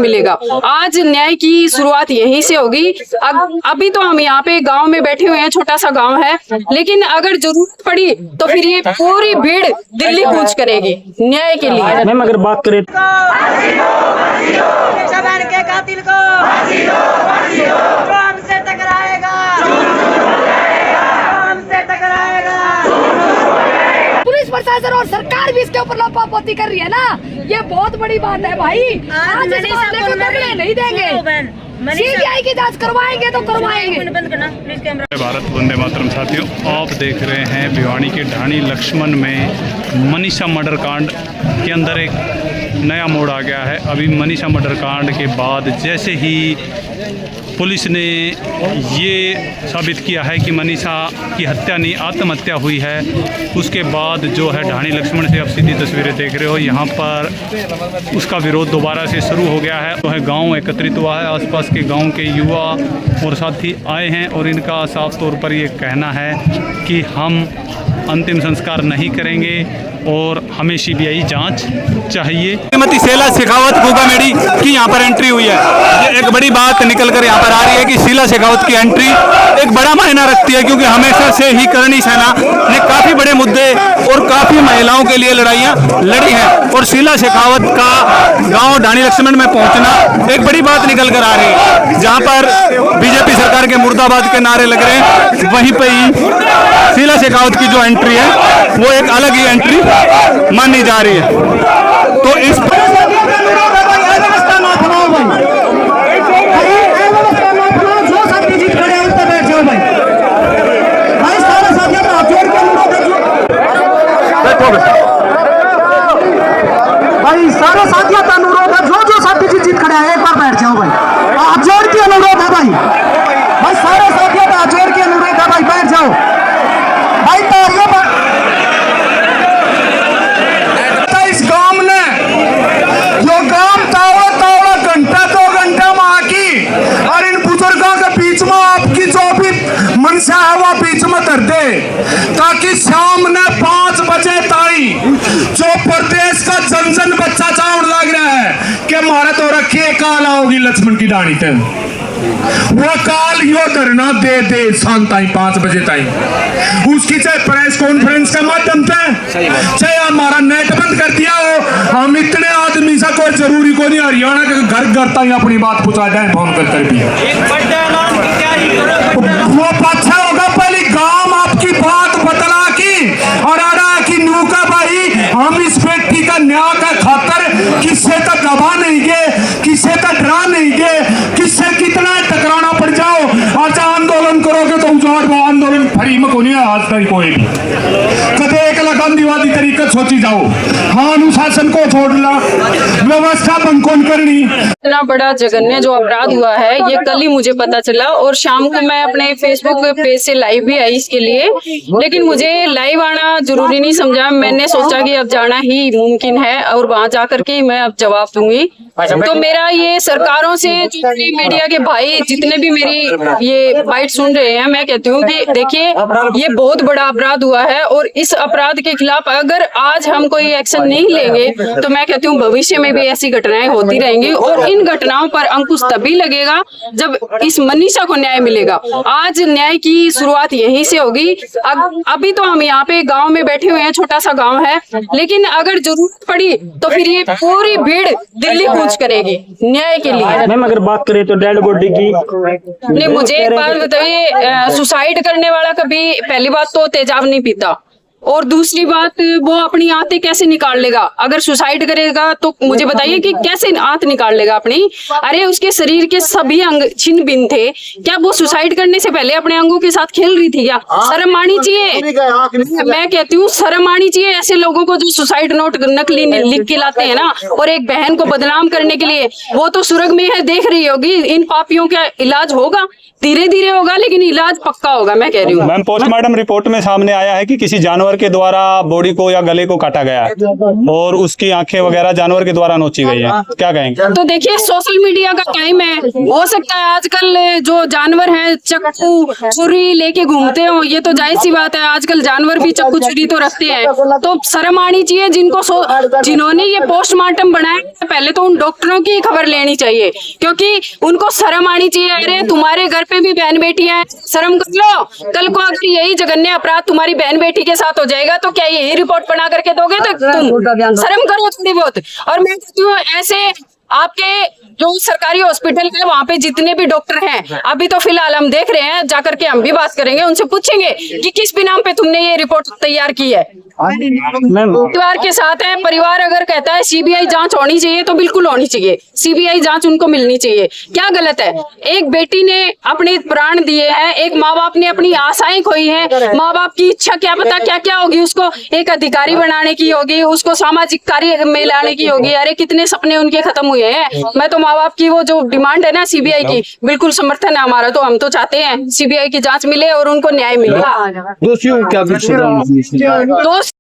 मिलेगा। आज न्याय की शुरुआत यहीं से होगी। अभी तो हम यहाँ पे गांव में बैठे हुए हैं, छोटा सा गांव है, लेकिन अगर जरूरत पड़ी तो फिर ये पूरी भीड़ दिल्ली कूच करेगी न्याय के लिए। मैम अगर बात करें के कातिल को हमसे टकराएगा, हमसे टकराएगा। पुलिस प्रशासन और सरकार भी इसके ऊपर लापरवाही कर रही है ना, ये बहुत बड़ी बात है भाई। आज इस मामले को दबने नहीं देंगे, सीबीआई की जांच करवाएंगे तो करवाएंगे। भारत वंदे मातरम साथियों, आप देख रहे हैं भिवानी के ढाणी लक्ष्मण में मनीषा मर्डर कांड के अंदर एक नया मोड़ आ गया है। अभी मनीषा मर्डर कांड के बाद जैसे ही पुलिस ने ये साबित किया है कि मनीषा की हत्या नहीं आत्महत्या हुई है, उसके बाद जो है ढाणी लक्ष्मण से आप सीधी तस्वीरें देख रहे हो, यहाँ पर उसका विरोध दोबारा से शुरू हो गया है। तो है गांव एकत्रित हुआ है, आसपास के गांव के युवा और साथी आए हैं और इनका साफ तौर पर ये कहना है कि हम अंतिम संस्कार नहीं करेंगे और हमें सीबीआई जांच चाहिए। श्रीमती शीला शेखावत गोगामेड़ी की यहाँ पर एंट्री हुई है। ये एक बड़ी बात निकल कर यहाँ पर आ रही है कि शीला शेखावत की एंट्री एक बड़ा मायना रखती है, क्योंकि हमेशा से ही करणी सेना ने काफी बड़े मुद्दे और काफी महिलाओं के लिए लड़ाइयाँ लड़ी हैं और शीला शेखावत का गाँव ढाणी लक्ष्मण में पहुँचना एक बड़ी बात निकल कर आ रही है। जहाँ पर बीजेपी सरकार के मुर्दाबाद के नारे लग रहे हैं, वहीं पर ही शीला शेखावत की जो एंट्री है वो एक अलग ही एंट्री मानी जा रही है। तो इस भाई सारे साथियों का अनुरोध है, जो साथी जी जीत खड़े हैं एक बार बैठ जाओ भाई, हाथ जोड़ के अनुरोध है भाई, सारे साथियों का हाथ जोड़ के अनुरोध है भाई, बैठ जाओ भाई। तालियों इस गांव ने जो गांव तावड़ा घंटा 2 घंटा में आकी और इन बुजुर्गों के बीच में आपकी जो भी मनसा है वो बीच में कर दे, ताकि शाम ने 5 बजे ताई जो प्रदेश का जन बच्चा चावड़ लग रहा है कि हमारा तो रखिए काल आओगी लक्ष्मण की डाणी पे, वो काल यो धरना दे शांताई 5 बजे ताई, उसकी चाहे प्रेस कॉन्फ्रेंस के माध्यम से चाहे हमारा नेट बंद कर दिया हो, हम इतने आदमी से कोई जरूरी को नहीं, हरियाणा के घर ताई अपनी बात पहुंचा जाए फोन कर भी वो अच्छा होगा। पहले गांव आपकी बात बतला की और आड़ा की नूका भाई, हम इस व्यक्ति का न्याय का खातर किससे तक दबा नहीं गए, किससे तक डरा नहीं गए, किससे कितना टकराना पड़ जाओ, आज आंदोलन करोगे तो उजाड़ आंदोलन फरी में को नहीं आज तक कोई भी कदे एक गांधीवादी तरीका सोची जाओ। हाँ, अनुशासन को छोड़ना, व्यवस्था बंकोन करनी। इतना बड़ा जघन्य जो अपराध हुआ है ये कल ही मुझे पता चला और शाम को मैं अपने फेसबुक पेज से लाइव भी आई इसके लिए, लेकिन मुझे लाइव आना जरूरी नहीं समझा। मैंने सोचा कि अब जाना ही मुमकिन है और वहां जाकर के मैं अब जवाब दूंगी। तो मेरा ये सरकारों से, जो मीडिया के भाई जितने भी मेरी ये बाइट सुन रहे हैं, मैं कहती हूँ कि देखिए ये बहुत बड़ा अपराध हुआ है और इस अपराध के खिलाफ अगर आज हम कोई एक्शन नहीं लेंगे तो मैं कहती हूँ भविष्य में भी ऐसी घटनाएं होती रहेंगी और इन घटनाओं पर अंकुश तभी लगेगा जब इस मनीषा को न्याय मिलेगा। आज न्याय की शुरुआत यहीं से होगी। अभी तो हम यहाँ पे गांव में बैठे हुए हैं, छोटा सा गांव है, लेकिन अगर जरूरत पड़ी तो फिर ये पूरी भीड़ दिल्ली कूच करेगी न्याय के लिए। मैम अगर बात करें तो डेड बॉडी की नहीं, मुझे एक बात बताइए, सुसाइड करने वाला कभी पहली बात तो तेजाब नहीं पीता और दूसरी बात वो अपनी आंतें कैसे निकाल लेगा? अगर सुसाइड करेगा तो मुझे बताइए कि कैसे आंत निकाल लेगा अपनी? अरे उसके शरीर के सभी अंग छिन्न भिन्न थे, क्या वो सुसाइड करने से पहले अपने अंगों के साथ खेल रही थी क्या? शर्म आनी चाहिए। मैं कहती हूँ शर्म आनी चाहिए ऐसे लोगों को जो सुसाइड नोट नकली लिख के लाते हैं ना, और एक बहन को बदनाम करने के लिए। वो तो स्वर्ग में है, देख रही होगी। इन पापियों का इलाज होगा, धीरे धीरे होगा, लेकिन इलाज पक्का होगा, मैं कह रही हूँ। मैम पोस्टमार्टम रिपोर्ट में सामने आया है कि किसी जानवर के द्वारा बॉडी को या गले को काटा गया है और उसकी आंखें वगैरह जानवर के द्वारा नोची गई है, क्या कहेंगे? तो देखिए सोशल मीडिया का टाइम है, हो सकता है आजकल जो जानवर हैं चाकू छुरी लेके घूमते हो, ये तो जाहिर सी बात है, आजकल जानवर भी चाकू छुरी तो रखते हैं। तो शर्म आनी चाहिए जिन्होंने ये पोस्टमार्टम बनाया, पहले तो उन डॉक्टरों की खबर लेनी चाहिए, क्योंकि उनको शर्म आनी चाहिए। अरे तुम्हारे घर पे भी बहन बेटियां हैं, शर्म कर लो। कल को अगर यही जघन्य अपराध तुम्हारी बहन बेटी के साथ हो जाएगा तो क्या यही रिपोर्ट बना करके दोगे? तो तुम शर्म करो थोड़ी बहुत। और मैं कहती हूँ ऐसे आपके जो सरकारी हॉस्पिटल है वहाँ पे जितने भी डॉक्टर हैं, अभी तो फिलहाल हम देख रहे हैं, जाकर के हम भी बात करेंगे, उनसे पूछेंगे कि किस भी नाम पे तुमने ये रिपोर्ट तैयार की है। परिवार के साथ है, परिवार अगर कहता है सीबीआई जांच होनी चाहिए तो बिल्कुल होनी चाहिए, सीबीआई जांच उनको मिलनी चाहिए। क्या गलत है? एक बेटी ने अपने प्राण दिए हैं, एक माँ बाप ने अपनी आशाएं खोई हैं, माँ बाप की इच्छा क्या पता क्या क्या होगी, उसको एक अधिकारी बनाने की होगी, उसको सामाजिक कार्य में लाने की होगी। अरे कितने सपने उनके खत्म हुए हैं। मैं तो माँ बाप की वो जो डिमांड है ना सीबीआई की, बिल्कुल समर्थन है हमारा। तो हम तो चाहते हैं सीबीआई की जांच मिले और उनको न्याय मिले। दोषियों को क्या कुछ सजा मिलनी चाहिए?